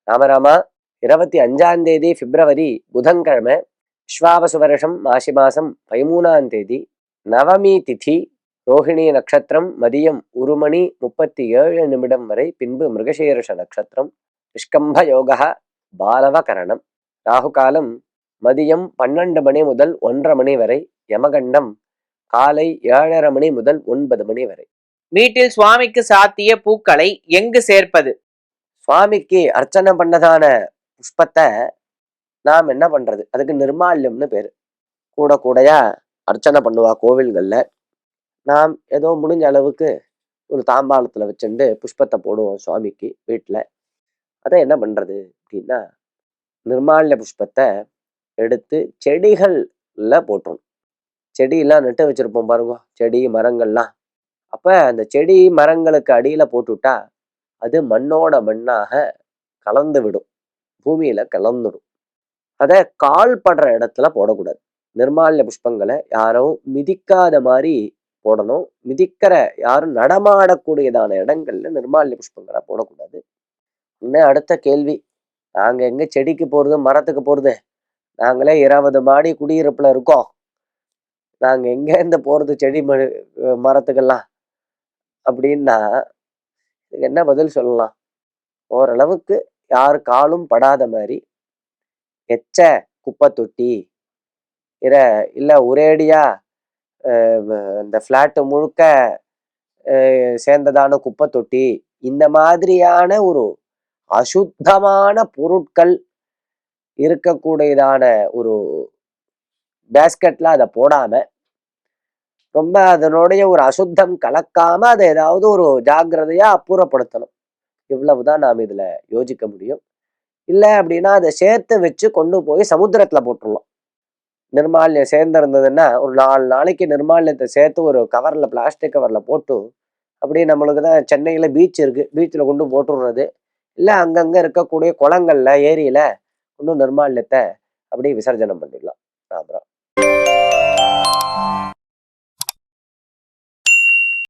ராமராமா 25 பிப்ரவரி புதன்கிழமை, விஸ்வாவசு வருஷம் மாசி மாசம் 13 நவமி திதி, ரோஹிணி நட்சத்திரம் மதியம் 1 மணி 37 நிமிடம் வரை, பின்பு மிருகசீர்ஷ நட்சத்திரம், நிஷ்கம்ப யோகா பாலவ கரணம், ராகு காலம் மதியம் 12 மணி முதல் 1:30 மணி வரை, யமகண்டம் காலை 7:30 மணி முதல் 9 மணி வரை. வீட்டில் சுவாமிக்கு சாத்திய பூக்களை எங்கு சேர்ப்பது? சுவாமிக்கு அர்ச்சனை பண்ணதான புஷ்பத்தை நாம் என்ன பண்றது, அதுக்கு நிர்மால்யம்னு பேரு. கூட கூடையா அர்ச்சனை பண்ணுவா கோவில்கள்ல. நாம் ஏதோ முடிஞ்ச அளவுக்கு ஒரு தாம்பாளத்துல வச்சுட்டு புஷ்பத்தை போடுவோம் சுவாமிக்கு வீட்டுல. அதை என்ன பண்றது அப்படின்னா, நிர்மால்ய புஷ்பத்தை எடுத்து செடிகள்ல போட்டுரும். செடியெல்லாம் நட்டு வச்சிருப்போம் பாருங்க, செடி மரங்கள்லாம். அப்ப அந்த செடி மரங்களுக்கு அடியில போட்டுட்டா அது மண்ணோட மண்ணாக கலந்து விடும், பூமியில கலந்துடும். அதை கால் படுற இடத்துல போடக்கூடாது. நிர்மால்ய புஷ்பங்களை யாரும் மிதிக்காத மாதிரி போடணும். மிதிக்கிற யாரும் நடமாடக்கூடியதான இடங்கள்ல நிர்மால்ய புஷ்பங்களை போடக்கூடாது. இன்னும் அடுத்த கேள்வி, நாங்க எங்க செடிக்கு போறது மரத்துக்கு போறது? நாங்களே 20 மாடி குடியிருப்புல இருக்கோம், நாங்க எங்க இருந்து போறது செடி மரத்துக்கெல்லாம் அப்படின்னா என்ன பதில் சொல்லலாம்? ஓரளவுக்கு யார் காலும் படாத மாதிரி எச்ச குப்பை தொட்டி இல்ல ஒரேடியா இந்த பிளாட் முழுக்க சேர்ந்ததான குப்பை தொட்டி, இந்த மாதிரியான ஒரு அசுத்தமான பொருட்கள் இருக்கக்கூடியதான ஒரு பேஸ்கெட்ல அதை போடாம, ரொம்ப அதனுடைய ஒரு அசுத்தம் கலக்காம அதை ஏதாவது ஒரு ஜாக்கிரதையா அப்புறப்படுத்தணும். இவ்வளவுதான் நாம் இதுல யோசிக்க முடியும். இல்லை அப்படின்னா அதை சேர்த்து வச்சு கொண்டு போய் சமுத்திரத்துல போட்டுடலாம். நிர்மால்யம் சேர்ந்திருந்ததுன்னா ஒரு 4 நாளைக்கு நிர்மால்யத்தை சேர்த்து ஒரு கவர்ல, பிளாஸ்டிக் கவர்ல போட்டு, அப்படியே நம்மளுக்கு தான் சென்னையில பீச் இருக்கு, பீச்சில் கொண்டு போட்டுடுறது. இல்லை அங்கங்க இருக்கக்கூடிய குளங்கள்ல ஏரியில இன்னும் நிர்மால்யத்தை அப்படியே விசர்ஜனம் பண்ணிடலாம். ராமராம்.